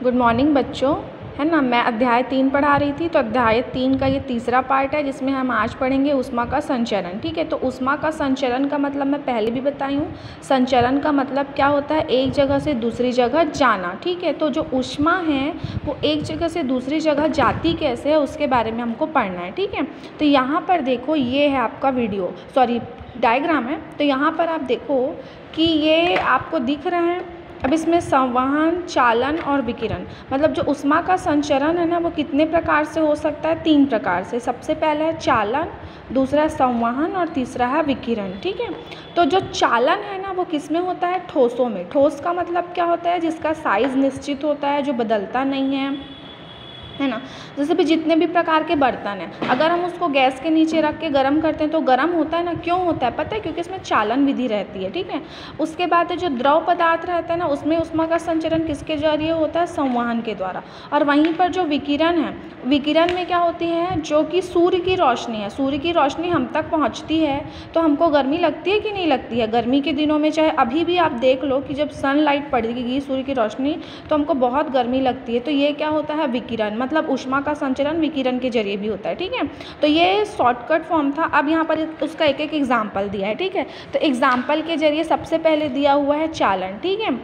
Good morning बच्चों, है ना। मैं अध्याय 3 पढ़ा रही थी, तो अध्याय 3 का ये तीसरा पार्ट है जिसमें हम आज पढ़ेंगे ऊष्मा का संचरण। ठीक है, तो ऊष्मा का संचरण का मतलब मैं पहले भी बताई हूँ। संचरण का मतलब क्या होता है? एक जगह से दूसरी जगह जाना। ठीक है, तो जो ऊष्मा है वो एक जगह से दूसरी जगह जाती कैसे है उसके बारे में हमको पढ़ना है। ठीक है, तो यहाँ पर देखो, ये है आपका डायग्राम है। तो यहाँ पर आप देखो कि ये आपको दिख रहा है। अब इसमें संवहन, चालन और विकिरण, मतलब जो ऊष्मा का संचरण है ना, वो कितने प्रकार से हो सकता है? 3 प्रकार से। सबसे पहला है चालन, दूसरा है संवहन और तीसरा है विकिरण। ठीक है, तो जो चालन है ना वो किस में होता है? ठोसों में। ठोस का मतलब क्या होता है? जिसका साइज़ निश्चित होता है, जो बदलता नहीं है ना। जैसे भी जितने भी प्रकार के बर्तन हैं, अगर हम उसको गैस के नीचे रख के गर्म करते हैं तो गर्म होता है ना। क्यों होता है पता है? क्योंकि इसमें चालन विधि रहती है। ठीक है, उसके बाद जो द्रव पदार्थ रहता है ना, उसमें ऊष्मा का संचरण किसके जरिए होता है? संवहन के द्वारा। और वहीं पर जो विकिरण है, विकिरण में क्या होती है? जो कि सूर्य की रोशनी है, सूर्य की रोशनी हम तक पहुँचती है तो हमको गर्मी लगती है कि नहीं लगती है? गर्मी के दिनों में, चाहे अभी भी आप देख लो कि जब सनलाइट पड़ेगी, सूर्य की रोशनी, तो हमको बहुत गर्मी लगती है। तो ये क्या होता है? विकिरण। मतलब ऊष्मा का संचरण विकिरण के जरिए भी होता है। ठीक है, तो ये शॉर्टकट फॉर्म था। अब यहाँ पर उसका एक एक एग्जाम्पल दिया है। ठीक है, तो एग्जाम्पल के जरिए सबसे पहले दिया हुआ है चालन। ठीक है,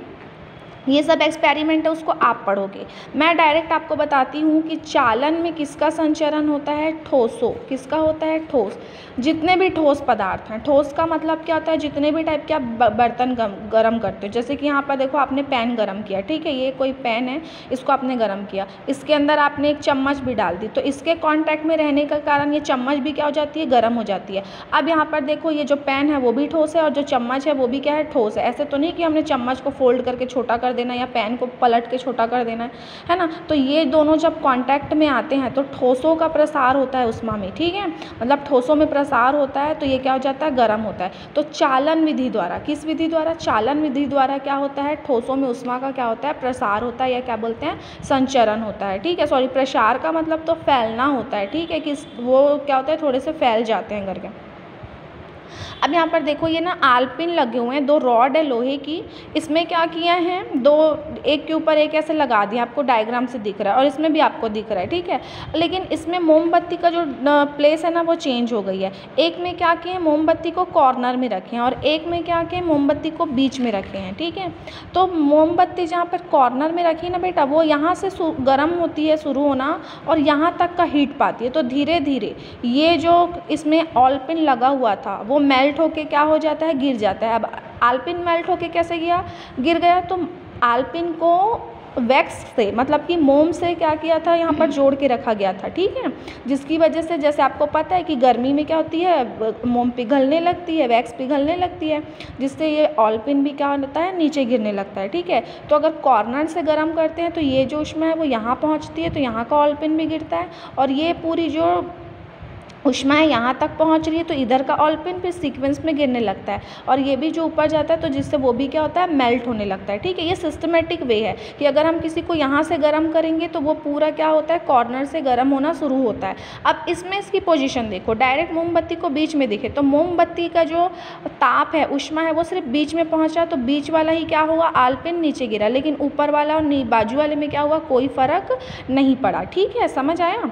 ये सब एक्सपेरिमेंट है, उसको आप पढ़ोगे। मैं डायरेक्ट आपको बताती हूँ कि चालन में किसका संचरण होता है? ठोसों। किसका होता है? ठोस। जितने भी ठोस पदार्थ हैं, ठोस का मतलब क्या होता है? जितने भी टाइप के आप बर्तन गर्म करते हो। जैसे कि यहाँ पर देखो, आपने पैन गर्म किया। ठीक है, ये कोई पैन है, इसको आपने गर्म किया, इसके अंदर आपने एक चम्मच भी डाल दी, तो इसके कॉन्टैक्ट में रहने के कारण ये चम्मच भी क्या हो जाती है? गर्म हो जाती है। अब यहाँ पर देखो, ये जो पैन है वो भी ठोस है और जो चम्मच है वो भी क्या है? ठोस है। ऐसे तो नहीं कि हमने चम्मच को फोल्ड करके छोटा कर देना या पैन को पलट के छोटा कर देना है ना। तो ये दोनों जब कांटेक्ट में आते हैं तो ठोसों का प्रसार होता है ऊष्मा में। ठीक है, मतलब ठोसों में प्रसार होता है तो ये क्या हो जाता है? गर्म होता है। तो चालन विधि द्वारा, किस विधि द्वारा? चालन विधि द्वारा क्या होता है? ठोसों में ऊष्मा का क्या होता है? प्रसार होता है, या क्या बोलते हैं? संचरण होता है। ठीक है, सॉरी, प्रसार का मतलब तो फैलना होता है। ठीक है, कि वो क्या होता है? थोड़े से फैल जाते हैं करके। अब यहाँ पर देखो, ये ना आलपिन लगे हुए हैं, 2 रॉड है लोहे की। इसमें क्या किया है? 2 एक के ऊपर एक ऐसे लगा दिया, आपको डायग्राम से दिख रहा है, और इसमें भी आपको दिख रहा है। ठीक है, लेकिन इसमें मोमबत्ती का जो प्लेस है ना वो चेंज हो गई है। एक में क्या किए? मोमबत्ती को कॉर्नर में रखे हैं और एक में क्या किए? मोमबत्ती को बीच में रखे हैं। ठीक है, तो मोमबत्ती जहाँ पर कॉर्नर में रखी है ना बेटा, वो यहाँ से गर्म होती है, शुरू होना, और यहाँ तक का हीट पाती है। तो धीरे धीरे ये जो इसमें ऑलपिन लगा हुआ था वो मेल्ट होके क्या हो जाता है? गिर जाता है। अब आलपिन मेल्ट होके कैसे गिर गया? तो आलपिन को वैक्स से, मतलब कि मोम से क्या किया था? यहाँ पर जोड़ के रखा गया था। ठीक है, जिसकी वजह से, जैसे आपको पता है कि गर्मी में क्या होती है? मोम पिघलने लगती है, वैक्स पिघलने लगती है, जिससे ये ऑलपिन भी क्या होता है? नीचे गिरने लगता है। ठीक है, तो अगर कॉर्नर से गर्म करते हैं तो ये जो ऊष्मा है वो यहाँ पहुँचती है, तो यहाँ का ऑलपिन भी गिरता है, और ये पूरी जो ऊष्मा है यहाँ तक पहुँच रही है तो इधर का ऑलपिन फिर सीक्वेंस में गिरने लगता है, और ये भी जो ऊपर जाता है तो जिससे वो भी क्या होता है? मेल्ट होने लगता है। ठीक है, ये सिस्टमेटिक वे है कि अगर हम किसी को यहाँ से गर्म करेंगे तो वो पूरा क्या होता है? कॉर्नर से गर्म होना शुरू होता है। अब इसमें इसकी पोजीशन देखो, डायरेक्ट मोमबत्ती को बीच में दिखे तो मोमबत्ती का जो ताप है, ऊष्मा है, वो सिर्फ बीच में पहुँचा, तो बीच वाला ही क्या हुआ? आलपिन नीचे गिरा, लेकिन ऊपर वाला और बाजू वाले में क्या हुआ? कोई फ़र्क नहीं पड़ा। ठीक है, समझ आया?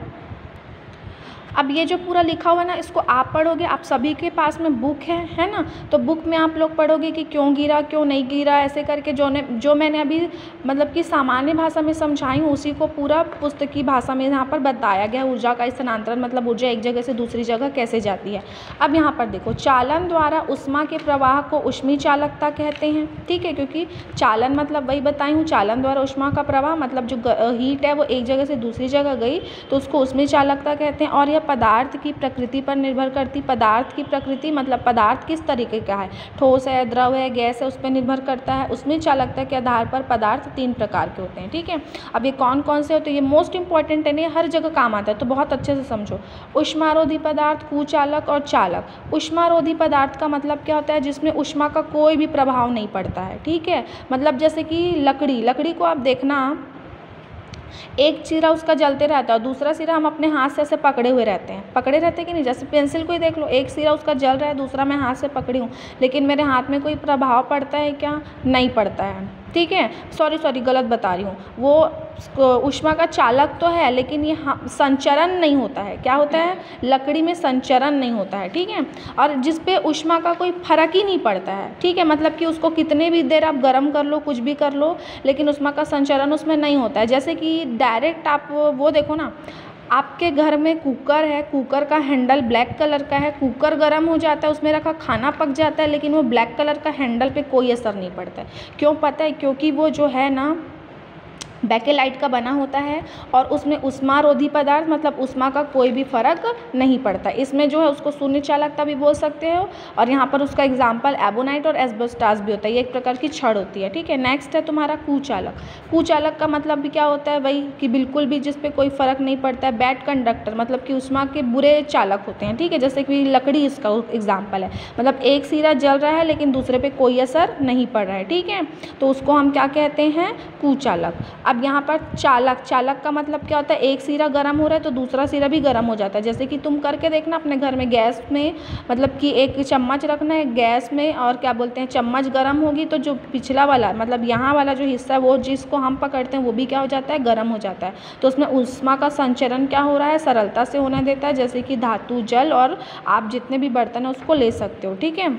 अब ये जो पूरा लिखा हुआ है ना, इसको आप पढ़ोगे। आप सभी के पास में बुक है ना, तो बुक में आप लोग पढ़ोगे कि क्यों गिरा, क्यों नहीं गिरा, ऐसे करके जो मैंने अभी मतलब कि सामान्य भाषा में समझाई हूँ उसी को पूरा पुस्तकीय भाषा में यहाँ पर बताया गया। ऊर्जा का स्थानांतरण, मतलब ऊर्जा एक जगह से दूसरी जगह कैसे जाती है। अब यहाँ पर देखो, चालन द्वारा ऊष्मा के प्रवाह को ऊष्मीय चालकता कहते हैं। ठीक है, क्योंकि चालन मतलब वही बताई हूँ, चालन द्वारा ऊष्मा का प्रवाह, मतलब जो हीट है वो एक जगह से दूसरी जगह गई तो उसको ऊष्मीय चालकता कहते हैं। और यह पदार्थ की प्रकृति पर निर्भर करती। पदार्थ की प्रकृति मतलब पदार्थ किस तरीके का है? ठोस है, द्रव है, गैस है, उस पर निर्भर करता है। उसमें चालकता के आधार पर पदार्थ 3 प्रकार के होते हैं। ठीक है, अब ये कौन कौन से होते हैं? ये मोस्ट इंपॉर्टेंट है, हर जगह काम आता है, तो बहुत अच्छे से समझो। ऊष्मारोधी पदार्थ, कुचालक और चालक। ऊष्मारोधी पदार्थ का मतलब क्या होता है? जिसमें ऊष्मा का कोई भी प्रभाव नहीं पड़ता है। ठीक है, मतलब जैसे कि लकड़ी को आप देखना, एक सिरा उसका जलते रहता है और दूसरा सिरा हम अपने हाथ से ऐसे पकड़े हुए रहते हैं, पकड़े रहते कि नहीं? जैसे पेंसिल को ही देख लो, एक सिरा उसका जल रहा है, दूसरा मैं हाथ से पकड़ी हूँ, लेकिन मेरे हाथ में कोई प्रभाव पड़ता है क्या? नहीं पड़ता है। ठीक है, सॉरी गलत बता रही हूँ, वो ऊष्मा का चालक तो है लेकिन ये संचरण नहीं होता है। क्या होता है? लकड़ी में संचरण नहीं होता है, ठीक है, और जिस पे ऊष्मा का कोई फर्क ही नहीं पड़ता है, ठीक है, मतलब कि उसको कितने भी देर आप गर्म कर लो, कुछ भी कर लो, लेकिन ऊष्मा का संचरण उसमें नहीं होता है। जैसे कि डायरेक्ट आप वो देखो ना, आपके घर में कुकर है, कुकर का हैंडल ब्लैक कलर का है, कुकर गर्म हो जाता है, उसमें रखा खाना पक जाता है, लेकिन वो ब्लैक कलर का हैंडल पे कोई असर नहीं पड़ता है। क्यों पता है? क्योंकि वो जो है ना बैकेलाइट का बना होता है और उसमें ऊष्मारोधी पदार्थ मतलब ऊष्मा का कोई भी फर्क नहीं पड़ता। इसमें जो है उसको शून्य चालकता भी बोल सकते हो, और यहाँ पर उसका एग्जाम्पल एबोनाइट और एस्बेस्टॉस भी होता है। ये एक प्रकार की छड़ होती है, ठीक है। नेक्स्ट है तुम्हारा कुचालक। कुचालक का मतलब भी क्या होता है? वही कि बिल्कुल भी जिस पे कोई फर्क नहीं पड़ता है। बैड कंडक्टर मतलब कि ऊष्मा के बुरे चालक होते हैं, ठीक है, जैसे कि लकड़ी इसका एग्जाम्पल है, मतलब एक सिरा जल रहा है लेकिन दूसरे पे कोई असर नहीं पड़ रहा है, ठीक है, तो उसको हम क्या कहते हैं? कुचालक। अब यहाँ पर चालक, चालक का मतलब क्या होता है? एक सिरा गर्म हो रहा है तो दूसरा सिरा भी गर्म हो जाता है। जैसे कि तुम करके देखना अपने घर में, गैस में मतलब कि एक चम्मच रखना है गैस में और क्या बोलते हैं चम्मच गर्म होगी तो जो पिछला वाला मतलब यहाँ वाला जो हिस्सा है वो जिसको हम पकड़ते हैं वो भी क्या हो जाता है? गर्म हो जाता है। तो उसमें ऊष्मा का संचरण क्या हो रहा है? सरलता से होने देता है, जैसे कि धातु, जल और आप जितने भी बर्तन है उसको ले सकते हो, ठीक है।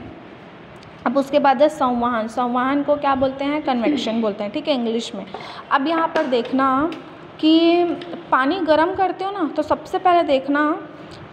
अब उसके बाद है संवहन। संवहन को क्या बोलते हैं? कन्वेक्शन बोलते हैं, ठीक है, इंग्लिश में। अब यहाँ पर देखना कि पानी गर्म करते हो ना तो सबसे पहले देखना,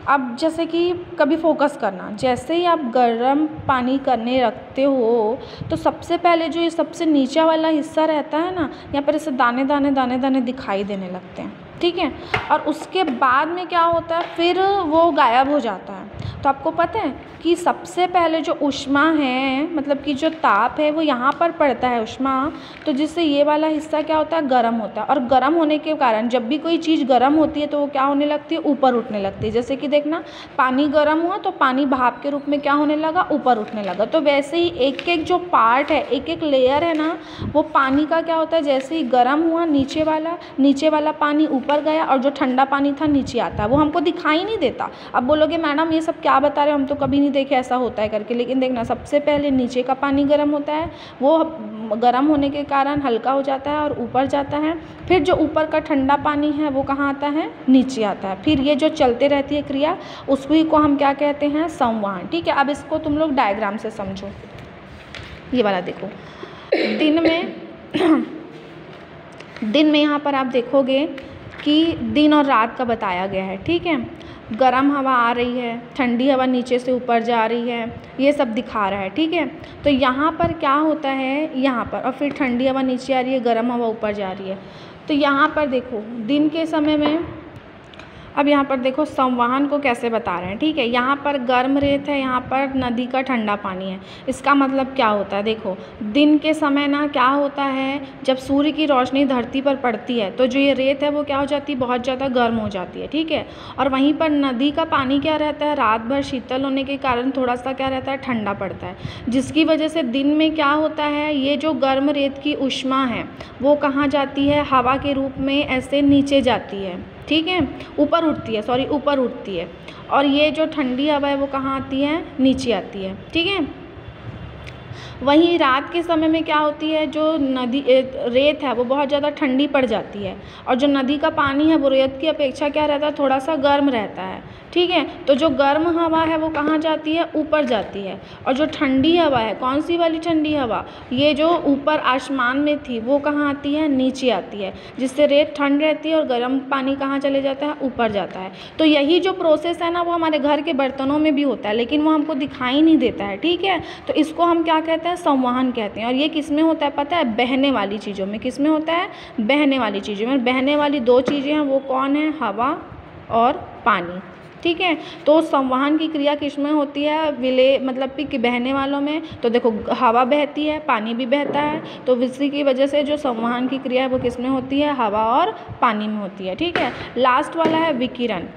अब जैसे कि कभी फोकस करना, जैसे ही आप गर्म पानी करने रखते हो तो सबसे पहले जो ये सबसे नीचा वाला हिस्सा रहता है ना, यहाँ पर इसे दाने दाने दाने दाने दिखाई देने लगते हैं, ठीक है, और उसके बाद में क्या होता है? फिर वो गायब हो जाता है। तो आपको पता है कि सबसे पहले जो ऊष्मा है मतलब कि जो ताप है वो यहाँ पर पड़ता है ऊष्मा, तो जिससे ये वाला हिस्सा क्या होता है? गर्म होता है। और गर्म होने के कारण जब भी कोई चीज़ गर्म होती है तो वो क्या होने लगती है? ऊपर उठने लगती है। जैसे कि देखना, पानी गर्म हुआ तो पानी भाप के रूप में क्या होने लगा? ऊपर उठने लगा। तो वैसे ही एक एक जो पार्ट है, एक एक लेयर है ना, वो पानी का क्या होता है? जैसे ही गर्म हुआ नीचे वाला पानी ऊपर गया और जो ठंडा पानी था नीचे आता है, वो हमको दिखाई नहीं देता। अब बोलोगे मैडम ये सब क्या बता रहे हो, हम तो कभी नहीं देखे ऐसा होता है करके, लेकिन देखना सबसे पहले नीचे का पानी गर्म होता है, वो गर्म होने के कारण हल्का हो जाता है और ऊपर जाता है। फिर जो ऊपर का ठंडा पानी है वो कहाँ आता है? नीचे आता है। फिर ये जो चलते रहती है क्रिया उसी को हम क्या कहते हैं? संवहन, ठीक है। अब इसको तुम लोग डायग्राम से समझो। ये वाला देखो, दिन में यहाँ पर आप देखोगे कि दिन और रात का बताया गया है, ठीक है। गर्म हवा आ रही है, ठंडी हवा नीचे से ऊपर जा रही है, ये सब दिखा रहा है, ठीक है। तो यहाँ पर क्या होता है? यहाँ पर और फिर ठंडी हवा नीचे आ रही है, गर्म हवा ऊपर जा रही है। तो यहाँ पर देखो दिन के समय में, अब यहाँ पर देखो संवहन को कैसे बता रहे हैं, ठीक है। यहाँ पर गर्म रेत है, यहाँ पर नदी का ठंडा पानी है। इसका मतलब क्या होता है? देखो दिन के समय ना क्या होता है, जब सूर्य की रोशनी धरती पर पड़ती है तो जो ये रेत है वो क्या हो जाती है? बहुत ज़्यादा गर्म हो जाती है, ठीक है। और वहीं पर नदी का पानी क्या रहता है? रात भर शीतल होने के कारण थोड़ा सा क्या रहता है? ठंडा पड़ता है, जिसकी वजह से दिन में क्या होता है? ये जो गर्म रेत की ऊष्मा है वो कहाँ जाती है? हवा के रूप में ऐसे नीचे जाती है, ठीक है, ऊपर उठती है। और ये जो ठंडी हवा है वो कहाँ आती है? नीचे आती है, ठीक है। वहीं रात के समय में क्या होती है? जो नदी रेत है वो बहुत ज़्यादा ठंडी पड़ जाती है और जो नदी का पानी है वो रेत की अपेक्षा क्या रहता है? थोड़ा सा गर्म रहता है, ठीक है। तो जो गर्म हवा है वो कहाँ जाती है? ऊपर जाती है। और जो ठंडी हवा है, कौन सी वाली ठंडी हवा? ये जो ऊपर आसमान में थी वो कहाँ आती है? नीचे आती है, जिससे रेत ठंड रहती है और गर्म पानी कहाँ चले जाता है? ऊपर जाता है। तो यही जो प्रोसेस है ना वो हमारे घर के बर्तनों में भी होता है, लेकिन वो हमको दिखाई नहीं देता है, ठीक है। तो इसको हम क्या कहते हैं? संवहन कहते हैं। और ये किस में होता है पता है? बहने वाली चीज़ों में। किस में होता है? बहने वाली चीज़ों में। बहने वाली दो चीज़ें हैं, वो कौन है? हवा और पानी, ठीक है। तो संवहन की क्रिया किस में होती है? मतलब कि बहने वालों में। तो देखो हवा बहती है, पानी भी बहता है, तो इसी की वजह से जो संवहन की क्रिया है वो किस में होती है? हवा और पानी में होती है, ठीक है। लास्ट वाला है विकिरण।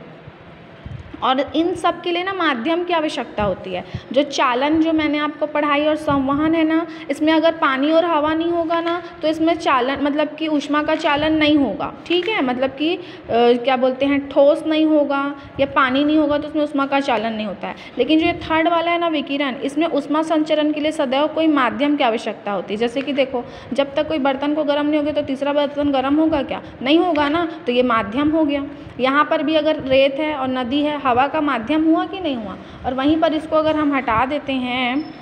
और इन सब के लिए ना माध्यम की आवश्यकता होती है। जो चालन जो मैंने आपको पढ़ाई और संवहन है ना, इसमें अगर पानी और हवा नहीं होगा ना तो इसमें चालन मतलब कि ऊष्मा का चालन नहीं होगा, ठीक है। मतलब कि क्या बोलते हैं, ठोस नहीं होगा या पानी नहीं होगा तो उसमें ऊष्मा का चालन नहीं होता है। लेकिन जो ये थर्ड वाला है ना विकिरण, इसमें ऊष्मा संचरण के लिए सदैव कोई माध्यम की आवश्यकता होती है। जैसे कि देखो, जब तक कोई बर्तन को गर्म नहीं होगा तो तीसरा बर्तन गर्म होगा क्या? नहीं होगा ना, तो ये माध्यम हो गया। यहाँ पर भी अगर रेत है और नदी है, हवा का माध्यम हुआ कि नहीं हुआ? और वहीं पर इसको अगर हम हटा देते हैं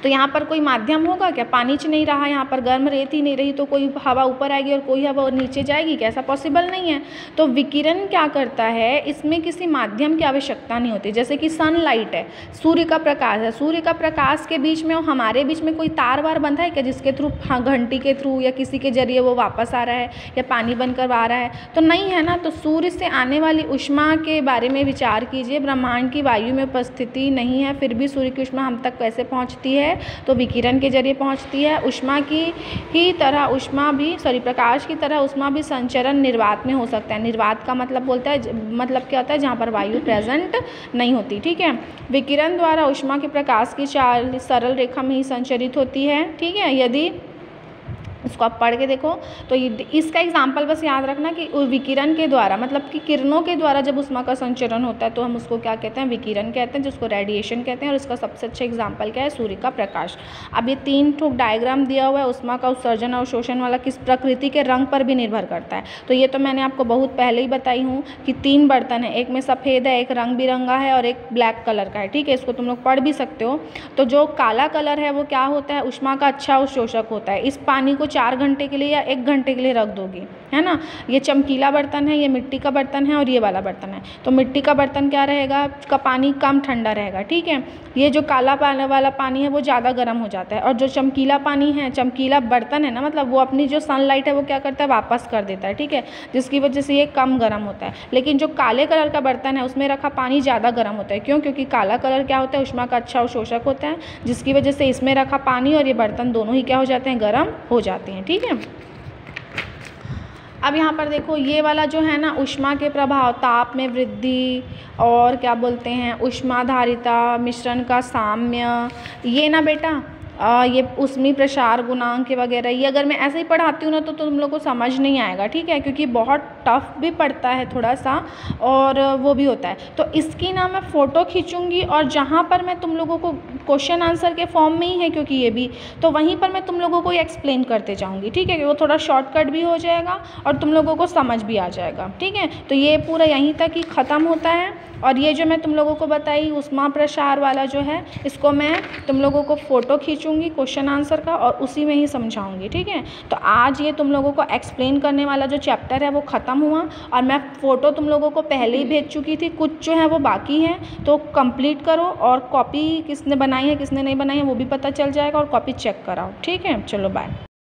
तो यहाँ पर कोई माध्यम होगा क्या? पानी च नहीं रहा, यहाँ पर गर्म रेत ही नहीं रही तो कोई हवा ऊपर आएगी और कोई हवा नीचे जाएगी क्या? ऐसा पॉसिबल नहीं है। तो विकिरण क्या करता है, इसमें किसी माध्यम की आवश्यकता नहीं होती। जैसे कि सनलाइट है, सूर्य का प्रकाश है, सूर्य का प्रकाश के बीच में और हमारे बीच में कोई तार वार बंधा है क्या जिसके थ्रू, हाँ, घंटी के थ्रू या किसी के जरिए वो वापस आ रहा है या पानी बनकर आ रहा है? तो नहीं है ना। तो सूर्य से आने वाली ऊष्मा के बारे में विचार कीजिए। ब्रह्मांड की वायु में उपस्थिति नहीं है, फिर भी सूर्य की ऊष्मा हम तक कैसे पहुँचती है? तो विकिरण के जरिए पहुंचती है। ऊष्मा की ही तरह प्रकाश की तरह ऊष्मा भी संचरण निर्वात में हो सकता है। निर्वात का मतलब बोलता है, मतलब क्या होता है, जहाँ पर वायु प्रेजेंट नहीं होती, ठीक है। विकिरण द्वारा ऊष्मा के प्रकाश की चाल सरल रेखा में ही संचरित होती है, ठीक है। यदि इसको आप पढ़ के देखो तो इसका एग्जाम्पल बस याद रखना कि विकिरण के द्वारा, मतलब कि किरणों के द्वारा जब ऊष्मा का संचरण होता है तो हम उसको क्या कहते हैं? विकिरण कहते हैं, जिसको रेडिएशन कहते हैं। और इसका सबसे अच्छा एग्जाम्पल क्या है? सूर्य का प्रकाश। अब ये 3 ठोक डायग्राम दिया हुआ है। ऊष्मा का उत्सर्जन और शोषण वाला किस प्रकृति के रंग पर भी निर्भर करता है। तो ये तो मैंने आपको बहुत पहले ही बताई हूँ कि 3 बर्तन है, एक में सफ़ेद है, एक रंग बिरंगा है और एक ब्लैक कलर का है, ठीक है। इसको तुम लोग पढ़ भी सकते हो। तो जो काला कलर है वो क्या होता है? ऊष्मा का अच्छा अवशोषक होता है। इस पानी को 4 घंटे के लिए या 1 घंटे के लिए रख दोगी, है ना। ये चमकीला बर्तन है, ये मिट्टी का बर्तन है और ये वाला बर्तन है। तो मिट्टी का बर्तन क्या रहेगा? का पानी कम ठंडा रहेगा, ठीक है। ये जो काला वाला पानी है वो ज़्यादा गर्म हो जाता है। और जो चमकीला पानी है, चमकीला बर्तन है ना, मतलब वो अपनी जो सनलाइट है वो क्या करता है? वापस कर देता है, ठीक है, जिसकी वजह से ये कम गर्म होता है। लेकिन जो काले कलर का बर्तन है उसमें रखा पानी ज़्यादा गर्म होता है। क्यों? क्योंकि काला कलर क्या होता है? ऊष्मा का अच्छा अवशोषक होता है, जिसकी वजह से इसमें रखा पानी और ये बर्तन दोनों ही क्या हो जाते हैं? गर्म हो जाते हैं, ठीक है। अब यहाँ पर देखो, ये वाला जो है ना, ऊष्मा के प्रभाव, ताप में वृद्धि और क्या बोलते हैं, ऊष्माधारिता, मिश्रण का साम्य, ये ना बेटा ये ऊष्मीय प्रसार गुणांक वगैरह, ये अगर मैं ऐसे ही पढ़ाती हूँ ना तो तुम लोग को समझ नहीं आएगा, ठीक है, क्योंकि बहुत टफ भी पड़ता है थोड़ा सा और वो भी होता है। तो इसकी ना मैं फ़ोटो खींचूँगी और जहाँ पर मैं तुम लोगों को क्वेश्चन आंसर के फॉर्म में ही है क्योंकि ये भी, तो वहीं पर मैं तुम लोगों को एक्सप्लेन करते जाऊँगी, ठीक है, कि वो थोड़ा शॉर्टकट भी हो जाएगा और तुम लोगों को समझ भी आ जाएगा, ठीक है। तो ये पूरा यहीं तक ही ख़त्म होता है। और ये जो मैं तुम लोगों को बताई ऊष्मा प्रसार वाला जो है, इसको मैं तुम लोगों को फ़ोटो खींचूँगी क्वेश्चन आंसर का और उसी में ही समझाऊँगी, ठीक है। तो आज ये तुम लोगों को एक्सप्लेन करने वाला जो चैप्टर है वो ख़त्म हुआ और मैं फ़ोटो तुम लोगों को पहले ही भेज चुकी थी, कुछ जो है वो बाकी है, तो कंप्लीट करो और कॉपी किसने बनाई है किसने नहीं बनाई है वो भी पता चल जाएगा और कॉपी चेक कराओ, ठीक है। चलो बाय।